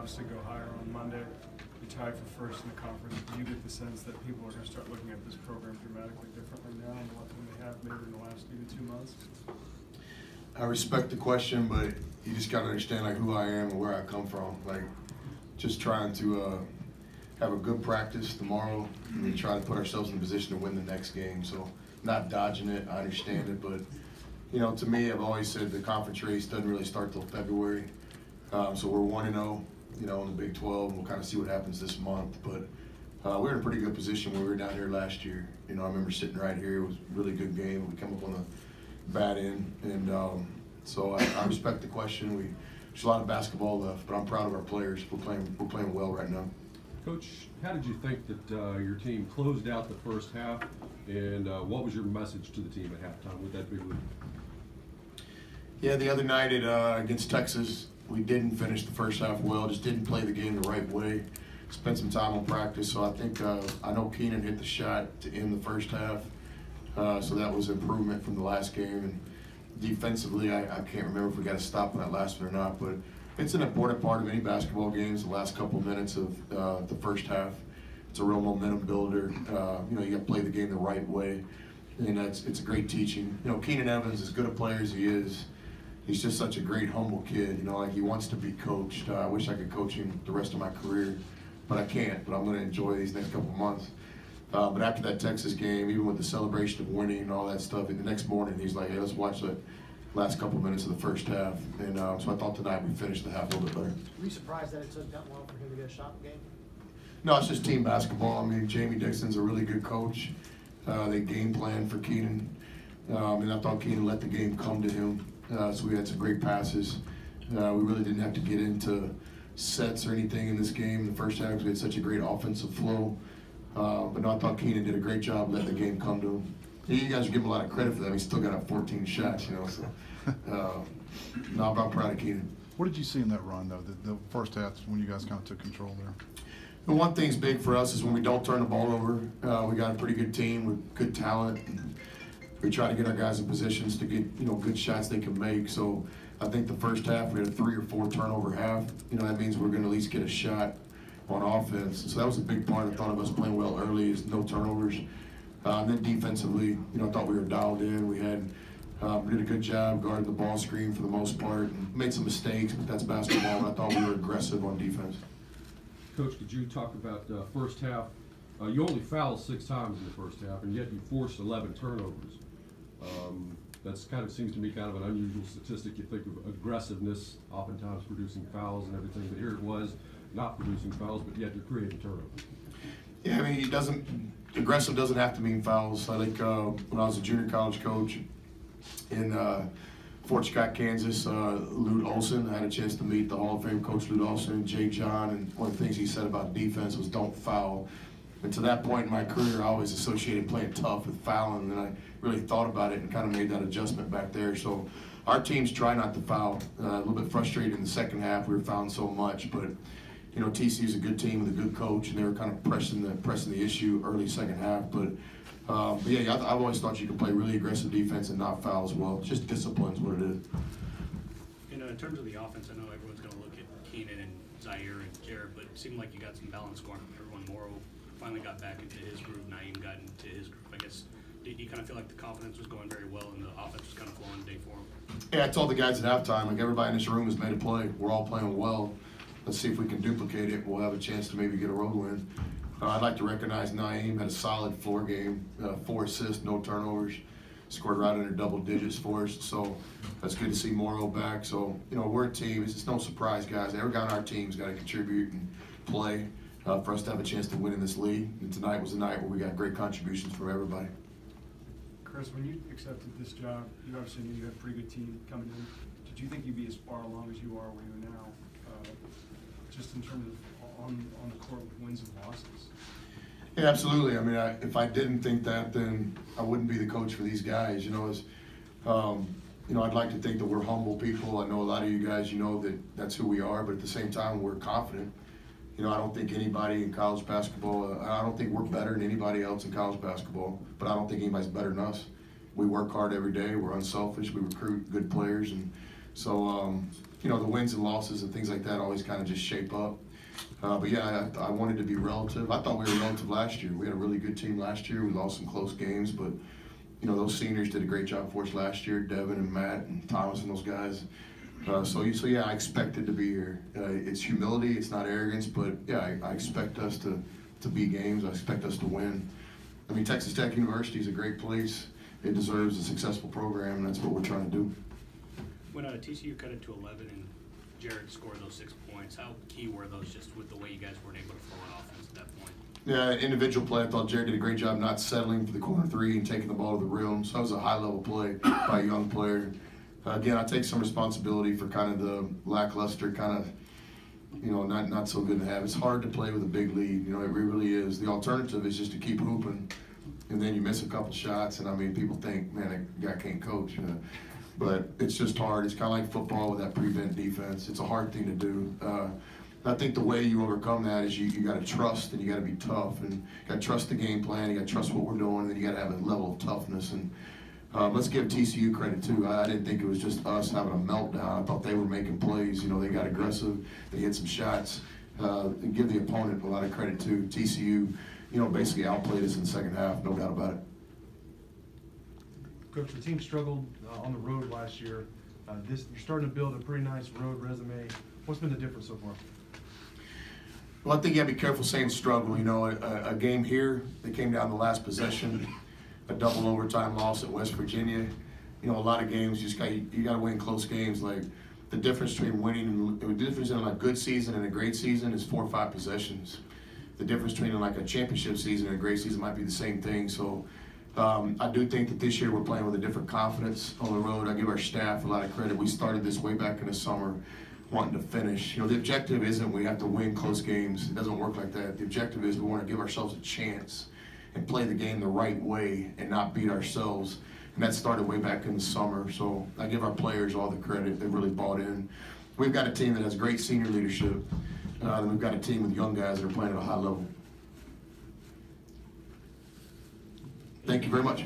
obviously go higher on Monday. You tied for first in the conference. Do you get the sense that people are going to start looking at this program dramatically differently now than they have maybe in the last even 2 months? I respect the question, but you just got to understand like who I am and where I come from. Like just trying to have a good practice tomorrow and then try to put ourselves in a position to win the next game. So not dodging it, I understand it, but you know, to me, I've always said the conference race doesn't really start till February. So we're 1-0, you know, in the Big 12, and we'll kind of see what happens this month. But we're in a pretty good position when we were down here last year. You know, I remember sitting right here. It was a really good game. We come up on the bad end, and so I respect the question. There's a lot of basketball left, but I'm proud of our players. We're playing well right now. Coach, how did you think that your team closed out the first half, and what was your message to the team at halftime with that big lead? Yeah, the other night against Texas, we didn't finish the first half well, just didn't play the game the right way. Spent some time on practice, so I think I know Keenan hit the shot to end the first half, so that was improvement from the last game. And defensively, I can't remember if we got to stop on that last one or not, but it's an important part of any basketball games, the last couple of minutes of the first half. It's a real momentum builder. You know, you got to play the game the right way, and it's a great teaching. You know, Keenan Evans, as good a player as he is, he's just such a great, humble kid. You know, like he wants to be coached. I wish I could coach him the rest of my career, but I can't. But I'm going to enjoy these next couple of months. But after that Texas game, even with the celebration of winning and all that stuff, and the next morning he's like, hey, let's watch the last couple of minutes of the first half. And so I thought tonight we finished the half a little bit better. Were you surprised that it took that long for him to get a shot in the game? No, it's just team basketball. I mean, Jamie Dixon's a really good coach. They game plan for Keenan. And I thought Keenan let the game come to him. So we had some great passes. We really didn't have to get into sets or anything in this game in the first half because we had such a great offensive flow. But no, I thought Keenan did a great job letting the game come to him. You guys give him a lot of credit for that. He still got up 14 shots, you know. So, no, I'm proud of Keenan. What did you see in that run, though, the first half when you guys kind of took control there? The one thing's big for us is when we don't turn the ball over. We got a pretty good team with good talent. And we try to get our guys in positions to get, you know, good shots they can make. So I think the first half we had a 3 or 4 turnover half. You know, that means we're going to at least get a shot on offense. So that was a big part. I thought of us playing well early is no turnovers. And then defensively, you know, I thought we were dialed in. We did a good job guarding the ball screen for the most part. And made some mistakes, but that's basketball. And I thought we were aggressive on defense. Coach, could you talk about first half? You only fouled 6 times in the first half, and yet you forced 11 turnovers. That's kind of seems to me kind of an unusual statistic. You think of aggressiveness, oftentimes producing fouls and everything, but here it was not producing fouls, but yet you're creating turnovers. Yeah, I mean, aggressive doesn't have to mean fouls. I think when I was a junior college coach in Fort Scott, Kansas, Lute Olson, I had a chance to meet the Hall of Fame coach Lute Olson, Jake John, and one of the things he said about defense was don't foul. And to that point in my career, I always associated playing tough with fouling, and I really thought about it and kind of made that adjustment back there. So our teams try not to foul. A little bit frustrated in the second half. We were fouling so much, but you know, TCU's a good team with a good coach, and they were kind of pressing the issue early second half. But yeah, I've always thought you could play really aggressive defense and not foul as well. Just discipline's what it is. You know, in terms of the offense, I know everyone's going to look at Keenan and Zaire and Jared, but it seemed like you got some balance going from everyone. Morrow finally got back into his groove. Naeem got into his groove. I guess, did you kind of feel like the confidence was going very well and the offense was kind of flowing today for him? Yeah, I told the guys at halftime, like everybody in this room has made a play. We're all playing well. Let's see if we can duplicate it. We'll have a chance to maybe get a road win. I'd like to recognize Naeem had a solid floor game, 4 assists, no turnovers, scored right under double digits for us. So that's good to see Morrow back. So, you know, we're a team. It's no surprise, guys. Every guy on our team's got to contribute and play for us to have a chance to win in this league. And tonight was a night where we got great contributions from everybody. Chris, when you accepted this job, you obviously knew you had a pretty good team coming in. Did you think you'd be as far along as you are where you are now? Just in terms of on the court with wins and losses? Yeah, absolutely. I mean, if I didn't think that, then I wouldn't be the coach for these guys. You know, you know, I'd like to think that we're humble people. I know a lot of you guys, you know that that's who we are, but at the same time, we're confident. You know, I don't think anybody in college basketball, I don't think we're better than anybody else in college basketball, but I don't think anybody's better than us. We work hard every day. We're unselfish. We recruit good players, and so you know, the wins and losses and things like that always kind of just shape up. But yeah, I wanted to be relative. I thought we were relative last year. We had a really good team last year. We lost some close games, but you know, those seniors did a great job for us last year. Devin and Matt and Thomas and those guys. So yeah, I expected to be here. It's humility, it's not arrogance, but yeah, I expect us to beat games. I expect us to win. I mean, Texas Tech University is a great place. It deserves a successful program, and that's what we're trying to do. When TCU cut it to 11 and Jared scored those 6 points, how key were those just with the way you guys weren't able to flow an offense at that point? Yeah, individual play. I thought Jared did a great job not settling for the corner three and taking the ball to the rim. So that was a high-level play by a young player. Again, I take some responsibility for kind of the lackluster kind of, you know, not so good to have. It's hard to play with a big lead. You know, it really is. The alternative is just to keep hooping, and then you miss a couple shots, and I mean, people think, man, that guy can't coach. But it's just hard. It's kind of like football with that prevent defense. It's a hard thing to do. I think the way you overcome that is you got to trust, and you got to be tough, and you got to trust the game plan. You got to trust what we're doing, and then you got to have a level of toughness. And let's give TCU credit too. I didn't think it was just us having a meltdown. I thought they were making plays. You know, they got aggressive. They hit some shots. Give the opponent a lot of credit too. TCU, you know, basically outplayed us in the second half. No doubt about it. Coach, the team struggled on the road last year. You're starting to build a pretty nice road resume. What's been the difference so far? Well, I think you got to be careful saying struggle. You know, a game here that came down to the last possession, a double overtime loss at West Virginia. You know, a lot of games you got to win close games. Like the difference between winning and the difference in a good season and a great season is 4 or 5 possessions. The difference between like a championship season and a great season might be the same thing. So I do think that this year we're playing with a different confidence on the road. I give our staff a lot of credit. We started this way back in the summer, wanting to finish. You know, the objective isn't we have to win close games. It doesn't work like that. The objective is we want to give ourselves a chance and play the game the right way and not beat ourselves. And that started way back in the summer. So I give our players all the credit. They really bought in. We've got a team that has great senior leadership. And we've got a team with young guys that are playing at a high level. Thank you very much.